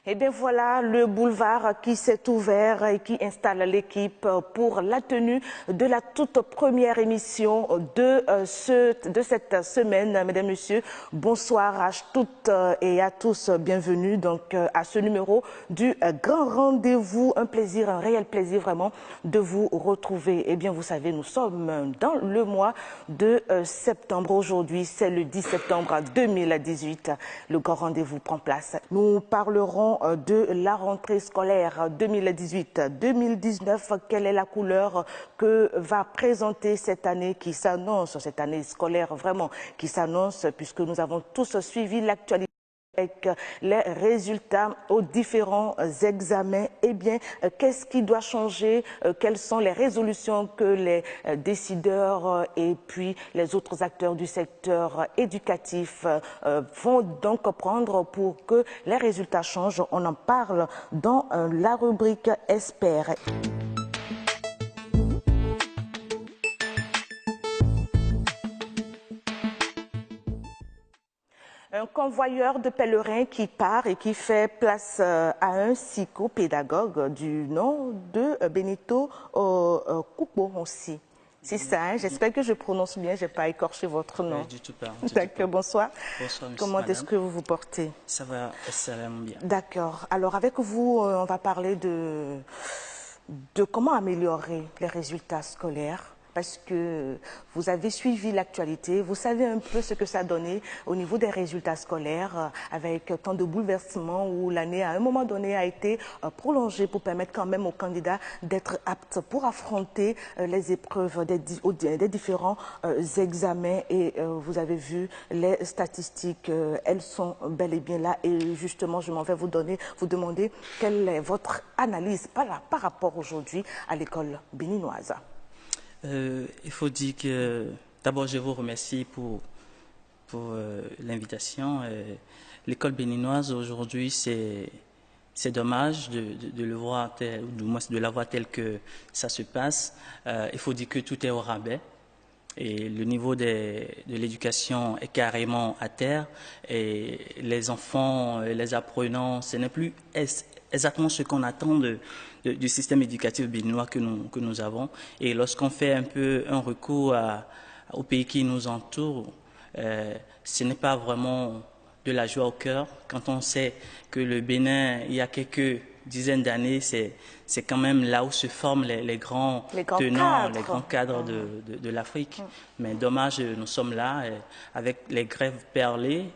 Eh bien voilà le boulevard qui s'est ouvert et qui installe l'équipe pour la tenue de la toute première émission de cette semaine. Mesdames, Messieurs, bonsoir à toutes et à tous. Bienvenue donc à ce numéro du Grand Rendez-vous. Un plaisir, un réel plaisir vraiment de vous retrouver. Eh bien vous savez, nous sommes dans le mois de septembre. Aujourd'hui, c'est le 10 septembre 2018. Le Grand Rendez-vous prend place. Nous parlerons de la rentrée scolaire 2018-2019. Quelle est la couleur que va présenter cette année qui s'annonce, cette année scolaire vraiment qui s'annonce, puisque nous avons tous suivi l'actualité avec les résultats aux différents examens. Eh bien, qu'est-ce qui doit changer? Quelles sont les résolutions que les décideurs et puis les autres acteurs du secteur éducatif vont donc prendre pour que les résultats changent? On en parle dans la rubrique Espère. Un convoyeur de pèlerins qui part et qui fait place à un psychopédagogue du nom de Benito Coupeau aussi. C'est ça, hein? J'espère que je prononce bien, je n'ai pas écorché votre nom. Du tout pas. D'accord, bonsoir. Bonsoir, Comment est-ce que vous vous portez? Ça va excellemment bien. D'accord. Alors avec vous, on va parler de comment améliorer les résultats scolaires. Parce que vous avez suivi l'actualité, vous savez un peu ce que ça a donné au niveau des résultats scolaires avec tant de bouleversements où l'année à un moment donné a été prolongée pour permettre quand même aux candidats d'être aptes pour affronter les épreuves des différents examens. Et vous avez vu les statistiques, elles sont bel et bien là. Et justement, je m'en vais vous demander quelle est votre analyse par rapport aujourd'hui à l'école béninoise. Il faut dire que d'abord je vous remercie pour l'invitation. L'école béninoise aujourd'hui, c'est dommage de le voir tel, ou du moins de la voir tel que ça se passe. Il faut dire que tout est au rabais et le niveau de l'éducation est carrément à terre et les enfants, les apprenants, ce n'est plus exactement ce qu'on attend du système éducatif béninois que nous avons. Et lorsqu'on fait un peu un recours aux pays qui nous entourent, ce n'est pas vraiment de la joie au cœur. Quand on sait que le Bénin, il y a quelques dizaines d'années, c'est quand même là où se forment les grands tenants, les grands cadres de l'Afrique. Mais dommage, nous sommes là avec les grèves perlées.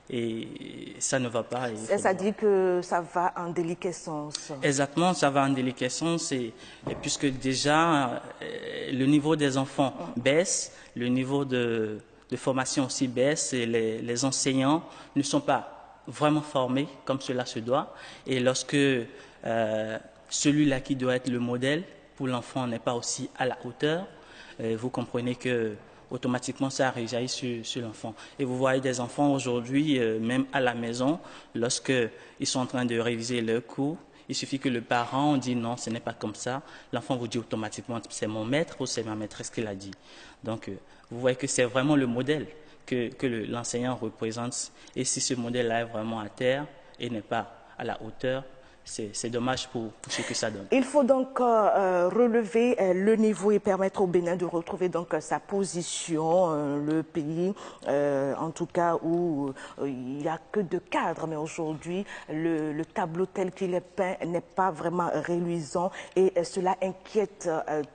Et ça ne va pas. Ça dit que ça va en déliquescence. Exactement, ça va en déliquescence et puisque déjà le niveau des enfants baisse, le niveau de formation aussi baisse et les enseignants ne sont pas vraiment formés comme cela se doit. Et lorsque celui-là qui doit être le modèle pour l'enfant n'est pas aussi à la hauteur, vous comprenez que automatiquement ça réjaillit sur l'enfant. Et vous voyez des enfants aujourd'hui, même à la maison, lorsqu'ils sont en train de réviser leur cours, il suffit que le parent dit non, ce n'est pas comme ça. L'enfant vous dit automatiquement c'est mon maître ou c'est ma maîtresse qui l'a dit. Donc vous voyez que c'est vraiment le modèle que l'enseignant représente. Et si ce modèle-là est vraiment à terre et n'est pas à la hauteur, c'est dommage pour ce que ça donne. Il faut donc relever le niveau et permettre au Bénin de retrouver donc sa position, le pays, en tout cas où il n'y a que de cadres, mais aujourd'hui le tableau tel qu'il est peint n'est pas vraiment reluisant et cela inquiète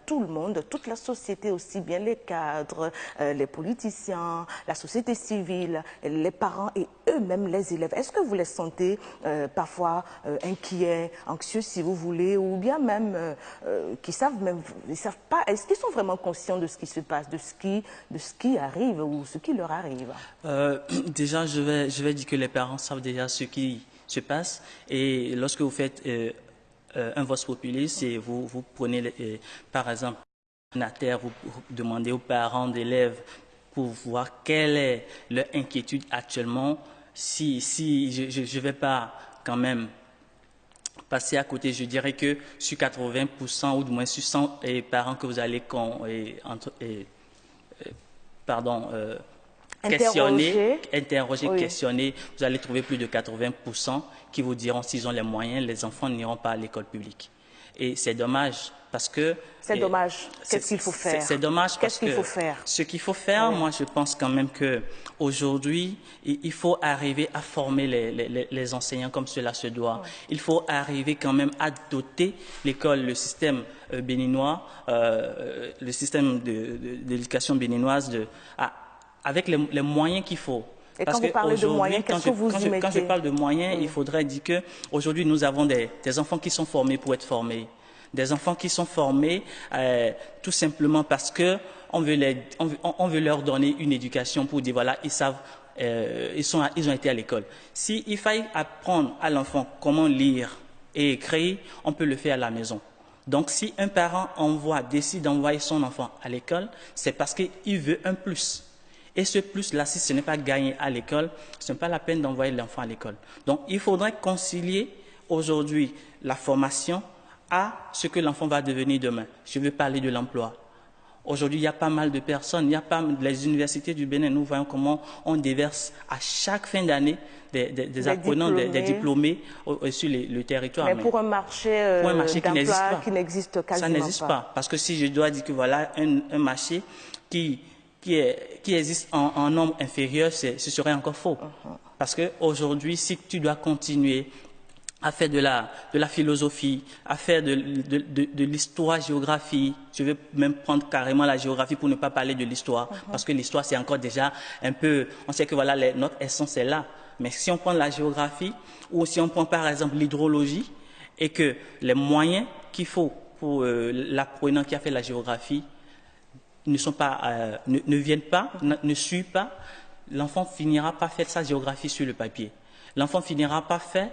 tout le monde, toute la société, aussi bien les cadres, les politiciens, la société civile, les parents et eux-mêmes les élèves. Est-ce que vous les sentez parfois inquiets, anxieux si vous voulez, ou bien même qui savent pas, est-ce qu'ils sont vraiment conscients de ce qui se passe, de ce qui arrive ou ce qui leur arrive? Déjà, je vais dire que les parents savent déjà ce qui se passe et lorsque vous faites un vox populi, et vous prenez par exemple un ATER, vous demandez aux parents d'élèves pour voir quelle est leur inquiétude actuellement, si je vais pas quand même passer à côté, je dirais que sur 80% ou du moins sur 100 parents que vous allez interroger, oui. questionner, vous allez trouver plus de 80% qui vous diront s'ils ont les moyens, les enfants n'iront pas à l'école publique. Et c'est dommage parce que... C'est dommage. Qu'est-ce qu'il faut faire? C'est dommage parce que ce qu'il faut faire, oui. moi je pense quand même qu'aujourd'hui, il faut arriver à former les enseignants comme cela se doit. Oui. Il faut arriver quand même à doter l'école, le système béninois, le système d'éducation béninoise avec les moyens qu'il faut. Et parce quand vous parlez de moyens, qu'est-ce que vous y mettez? Quand je parle de moyens, il faudrait dire qu'aujourd'hui, nous avons des enfants qui sont formés pour être formés. Des enfants qui sont formés tout simplement parce qu'on veut leur donner une éducation pour dire, voilà, ils savent, ils ont été à l'école. S'il faille apprendre à l'enfant comment lire et écrire, on peut le faire à la maison. Donc, si un parent décide d'envoyer son enfant à l'école, c'est parce qu'il veut un plus. Et ce plus-là, si ce n'est pas gagné à l'école, ce n'est pas la peine d'envoyer l'enfant à l'école. Donc, il faudrait concilier aujourd'hui la formation à ce que l'enfant va devenir demain. Je veux parler de l'emploi. Aujourd'hui, il y a pas mal de personnes, les universités du Bénin, nous voyons comment on déverse à chaque fin d'année des apprenants, des diplômés sur le territoire. Mais pour un marché, qui n'existe quasiment pas. Ça n'existe pas. Parce que si je dois dire que voilà un marché qui existe en nombre inférieur, ce serait encore faux. Parce qu'aujourd'hui, si tu dois continuer à faire de la philosophie, à faire de l'histoire-géographie, je vais même prendre carrément la géographie pour ne pas parler de l'histoire, parce que l'histoire, c'est encore déjà un peu... On sait que voilà, notre essence est là. Mais si on prend la géographie, ou si on prend par exemple l'hydrologie, et que les moyens qu'il faut pour l'apprenant qui a fait la géographie ne viennent pas, ne suivent pas, l'enfant finira par faire sa géographie sur le papier. L'enfant finira par faire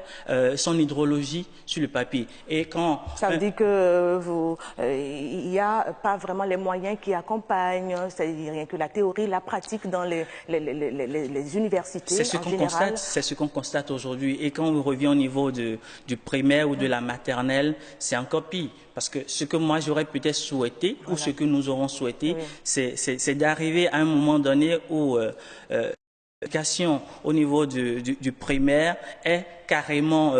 son hydrologie sur le papier. Et quand ça veut dire que il n'y a pas vraiment les moyens qui accompagnent, c'est-à-dire rien que la théorie, la pratique dans les universités en général. C'est ce qu'on constate aujourd'hui. Et quand on revient au niveau du primaire ou de la maternelle, c'est encore pire. Parce que ce que moi j'aurais peut-être souhaité, ou ce que nous aurons souhaité, c'est d'arriver à un moment donné où l'éducation au niveau du primaire est carrément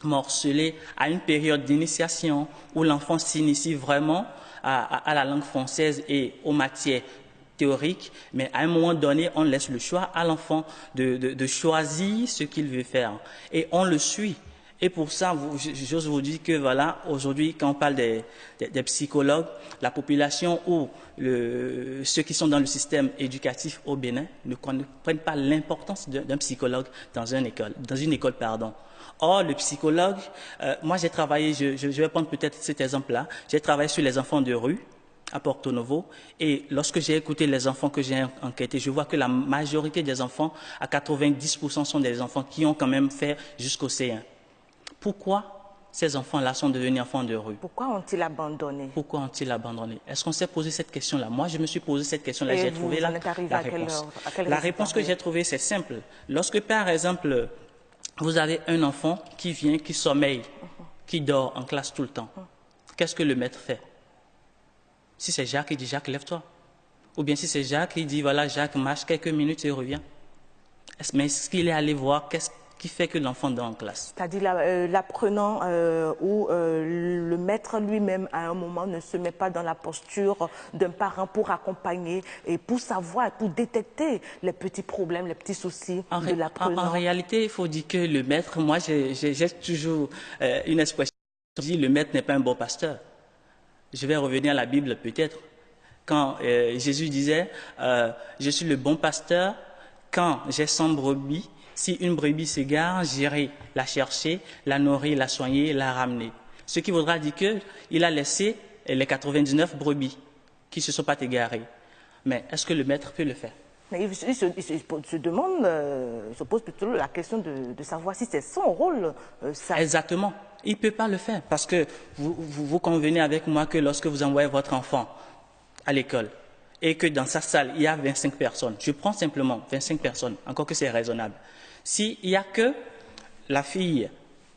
morcelée à une période d'initiation où l'enfant s'initie vraiment à la langue française et aux matières théoriques, mais à un moment donné, on laisse le choix à l'enfant de choisir ce qu'il veut faire. Et on le suit. Et pour ça, j'ose vous dire que voilà, aujourd'hui, quand on parle des psychologues, la population ou ceux qui sont dans le système éducatif au Bénin ne comprennent pas l'importance d'un psychologue dans une école. Or, le psychologue, moi j'ai travaillé, je vais prendre peut-être cet exemple-là, j'ai travaillé sur les enfants de rue à Porto Novo, et lorsque j'ai écouté les enfants que j'ai enquêtés, je vois que la majorité des enfants, à 90%, sont des enfants qui ont quand même fait jusqu'au C1. Pourquoi ces enfants-là sont devenus enfants de rue? Pourquoi ont-ils abandonné? Pourquoi ont-ils abandonné? Est-ce qu'on s'est posé cette question-là? Moi, je me suis posé cette question-là, j'ai trouvé la réponse. La réponse que j'ai trouvée, c'est simple. Lorsque, par exemple, vous avez un enfant qui vient, qui sommeille, qui dort en classe tout le temps, qu'est-ce que le maître fait? Si c'est Jacques, il dit « Jacques, lève-toi ». Ou bien si c'est Jacques, il dit « Voilà, Jacques, marche quelques minutes et reviens ». Mais est-ce qu'il est allé voir qui fait que l'enfant dort en classe? C'est-à-dire l'apprenant ou le maître lui-même, à un moment, ne se met pas dans la posture d'un parent pour accompagner et pour savoir, pour détecter les petits problèmes, les petits soucis de l'apprenant. En réalité, il faut dire que le maître, moi j'ai toujours une expression qui dit « le maître n'est pas un bon pasteur ». Je vais revenir à la Bible peut-être. Quand Jésus disait « je suis le bon pasteur, quand j'ai 100 brebis, si une brebis s'égare, j'irai la chercher, la nourrir, la soigner, la ramener. » Ce qui voudra dire qu'il a laissé les 99 brebis qui ne se sont pas égarées. Mais est-ce que le maître peut le faire? Mais il se pose plutôt la question de savoir si c'est son rôle. Ça. Exactement. Il ne peut pas le faire parce que vous convenez avec moi que lorsque vous envoyez votre enfant à l'école, et que dans sa salle, il y a 25 personnes. Je prends simplement 25 personnes, encore que c'est raisonnable. S'il n'y a que la fille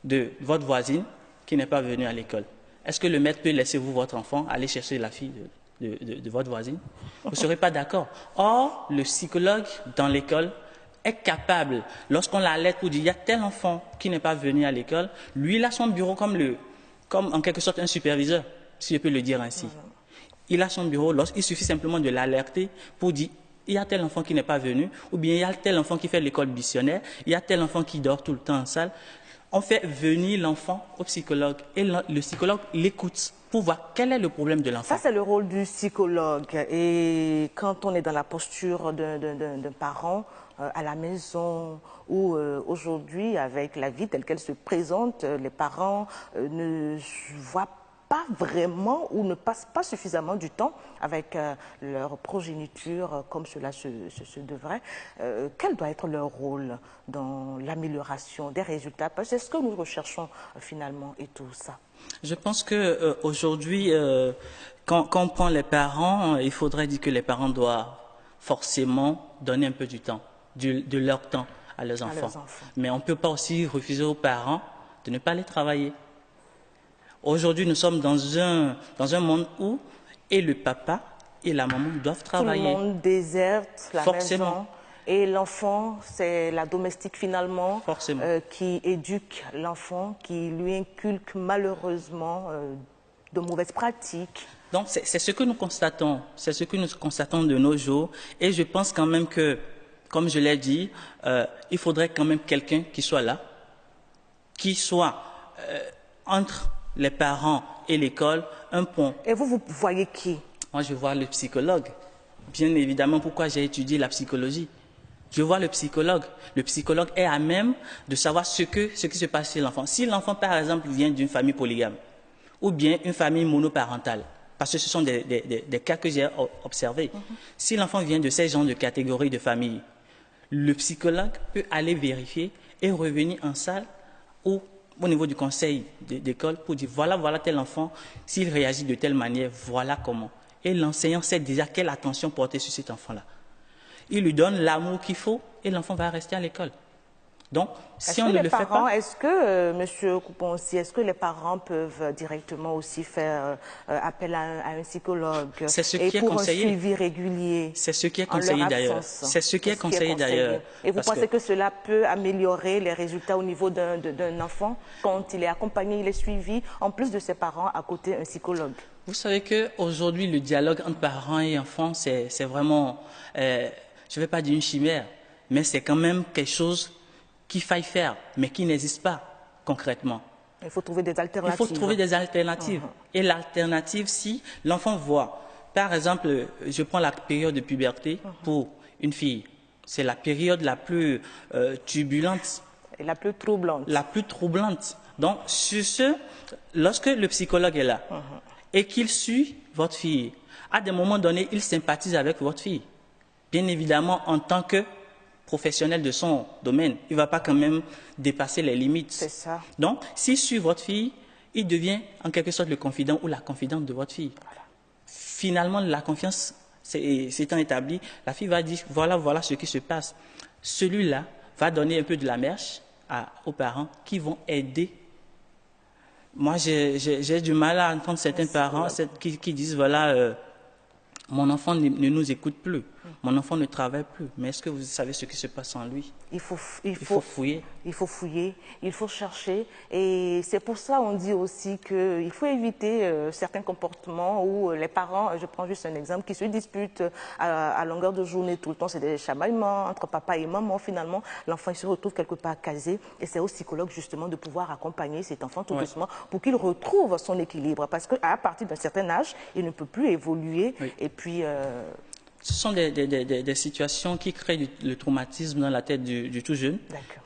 de votre voisine qui n'est pas venue à l'école, est-ce que le maître peut laisser votre enfant aller chercher la fille de votre voisine. Vous ne serez pas d'accord. Or, le psychologue dans l'école est capable, lorsqu'on l'alerte pour dire il y a tel enfant qui n'est pas venu à l'école, lui, il a son bureau comme en quelque sorte un superviseur, si je peux le dire ainsi. Il a son bureau, il suffit simplement de l'alerter pour dire il y a tel enfant qui n'est pas venu, ou bien il y a tel enfant qui fait l'école missionnaire, il y a tel enfant qui dort tout le temps en salle. On fait venir l'enfant au psychologue et le psychologue l'écoute pour voir quel est le problème de l'enfant. Ça, c'est le rôle du psychologue. Et quand on est dans la posture d'un parent à la maison, où aujourd'hui, avec la vie telle qu'elle se présente, les parents ne voient pas vraiment ou ne passent pas suffisamment du temps avec leur progéniture comme cela se devrait. Quel doit être leur rôle dans l'amélioration des résultats? Parce que c'est ce que nous recherchons finalement et tout ça. Je pense qu'aujourd'hui, quand on prend les parents, il faudrait dire que les parents doivent forcément donner un peu du temps, de leur temps à leurs enfants. Mais on ne peut pas aussi refuser aux parents de ne pas aller travailler. Aujourd'hui, nous sommes dans un monde où et le papa et la maman doivent travailler. Tout le monde déserte la maison. Et l'enfant, c'est la domestique finalement qui éduque l'enfant, qui lui inculque malheureusement de mauvaises pratiques. Donc c'est ce que nous constatons, de nos jours. Et je pense quand même que, comme je l'ai dit, il faudrait quand même quelqu'un qui soit là, qui soit entre les parents et l'école, un pont. Et vous voyez qui? Moi, je vois le psychologue. Bien évidemment, pourquoi j'ai étudié la psychologie. Je vois le psychologue. Le psychologue est à même de savoir ce qui se passe chez l'enfant. Si l'enfant, par exemple, vient d'une famille polygame ou bien une famille monoparentale, parce que ce sont des cas que j'ai observés. Si l'enfant vient de ces genres de catégories de famille, le psychologue peut aller vérifier et revenir en salle ou au niveau du conseil d'école pour dire voilà tel enfant, s'il réagit de telle manière, voilà comment. Et l'enseignant sait déjà quelle attention porter sur cet enfant-là. Il lui donne l'amour qu'il faut et l'enfant va rester à l'école. Donc, si on ne le fait pas... Est-ce que, M. Coupon aussi, est-ce que les parents peuvent directement aussi faire appel à un psychologue pour un suivi régulier? C'est ce qui est conseillé d'ailleurs. C'est ce qui est conseillé d'ailleurs. Et vous pensez que cela peut améliorer les résultats au niveau d'un enfant quand il est accompagné, il est suivi, en plus de ses parents, à côté un psychologue? Vous savez qu'aujourd'hui, le dialogue entre parents et enfants, c'est vraiment, je ne vais pas dire une chimère, mais c'est quand même quelque chose qu'il faille faire, mais qui n'existe pas concrètement. Il faut trouver des alternatives. Il faut trouver des alternatives. Et l'alternative, si l'enfant voit, par exemple, je prends la période de puberté pour une fille, c'est la période la plus turbulente. Et la plus troublante. La plus troublante. Donc, sur ce, lorsque le psychologue est là et qu'il suit votre fille, à des moments donnés, il sympathise avec votre fille. Bien évidemment, en tant que professionnel de son domaine, il ne va pas quand même dépasser les limites. C'est ça. Donc, s'il suit votre fille, il devient en quelque sorte le confident ou la confidente de votre fille. Voilà. Finalement, la confiance s'étant établie, la fille va dire voilà ce qui se passe. Celui-là va donner un peu de la mèche aux parents qui vont aider. Moi, j'ai du mal à entendre certains parents qui disent voilà, mon enfant ne nous écoute plus, mon enfant ne travaille plus. Mais est-ce que vous savez ce qui se passe en lui? Il faut fouiller. Il faut fouiller, il faut chercher. Et c'est pour ça qu'on dit aussi qu'il faut éviter certains comportements où les parents, je prends juste un exemple, qui se disputent à longueur de journée tout le temps. C'est des chamaillements entre papa et maman. Finalement, l'enfant il se retrouve quelque part casé. Et c'est au psychologue justement de pouvoir accompagner cet enfant tout doucement pour qu'il retrouve son équilibre. Parce qu'à partir d'un certain âge, il ne peut plus évoluer. Et puis... Ce sont des situations qui créent le traumatisme dans la tête du tout jeune,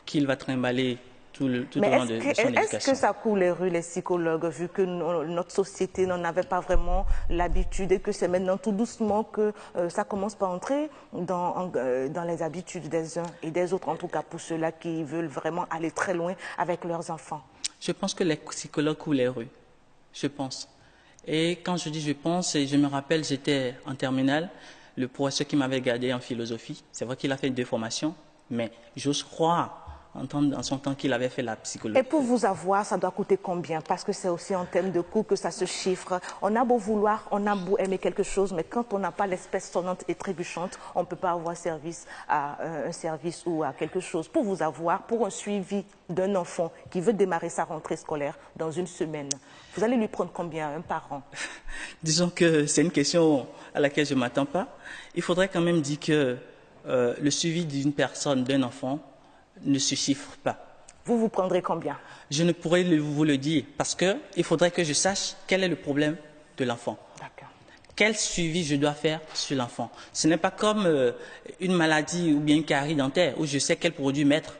qu'il va trimballer tout au long de son éducation. Est-ce que ça coule les rues, les psychologues, vu que notre société n'en avait pas vraiment l'habitude et que c'est maintenant tout doucement que ça commence par entrer dans les habitudes des uns et des autres, en tout cas pour ceux-là qui veulent vraiment aller très loin avec leurs enfants? Je pense que les psychologues coulent les rues, je pense. Et quand je dis je pense, je me rappelle, j'étais en terminale, le professeur qui m'avait gardé en philosophie, c'est vrai qu'il a fait 2 formations, mais j'ose croire entendre en son temps qu'il avait fait la psychologie. Et pour vous avoir, ça doit coûter combien? Parce que c'est aussi en termes de coût que ça se chiffre. On a beau vouloir, on a beau aimer quelque chose, mais quand on n'a pas l'espèce sonnante et trébuchante, on ne peut pas avoir service à un service ou à quelque chose. Pour vous avoir, pour un suivi d'un enfant qui veut démarrer sa rentrée scolaire dans une semaine, vous allez lui prendre combien, un parent? Disons que c'est une question à laquelle je ne m'attends pas. Il faudrait quand même dire que le suivi d'une personne, d'un enfant, ne se chiffre pas. Vous prendrez combien? Je ne pourrais vous le dire parce qu'il faudrait que je sache quel est le problème de l'enfant. D'accord. Quel suivi je dois faire sur l'enfant. Ce n'est pas comme une maladie ou bien une carie dentaire où je sais quel produit mettre.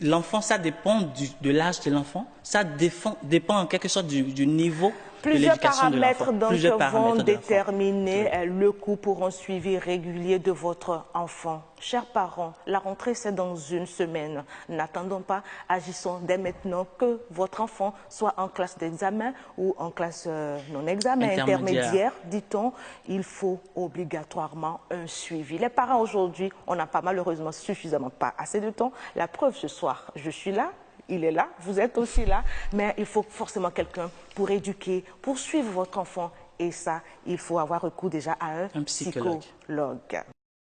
L'enfant, ça dépend de l'âge de l'enfant, ça dépend en quelque sorte du niveau de l'éducation de l'enfant. Plusieurs paramètres vont déterminer le coût pour un suivi régulier de votre enfant. Chers parents, la rentrée c'est dans une semaine. N'attendons pas, agissons dès maintenant que votre enfant soit en classe d'examen ou en classe non-examen, intermédiaire, dit-on. Il faut obligatoirement un suivi. Les parents aujourd'hui, on n'a pas malheureusement suffisamment pas assez de temps. La preuve ce soir, je suis là. Il est là, vous êtes aussi là, mais il faut forcément quelqu'un pour éduquer, pour suivre votre enfant. Et ça, il faut avoir recours déjà à un psychologue.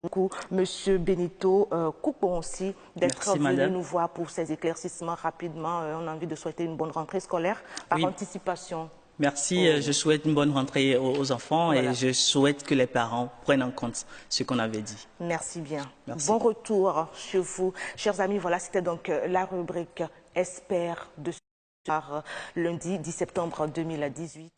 Beaucoup, Monsieur Benito Coupon aussi d'être venu nous voir pour ces éclaircissements rapidement. On a envie de souhaiter une bonne rentrée scolaire par anticipation. Merci, je souhaite une bonne rentrée aux enfants et je souhaite que les parents prennent en compte ce qu'on avait dit. Merci bien. Merci. Bon retour chez vous. Chers amis, voilà, c'était donc la rubrique Espère de ce soir, lundi 10 septembre 2018.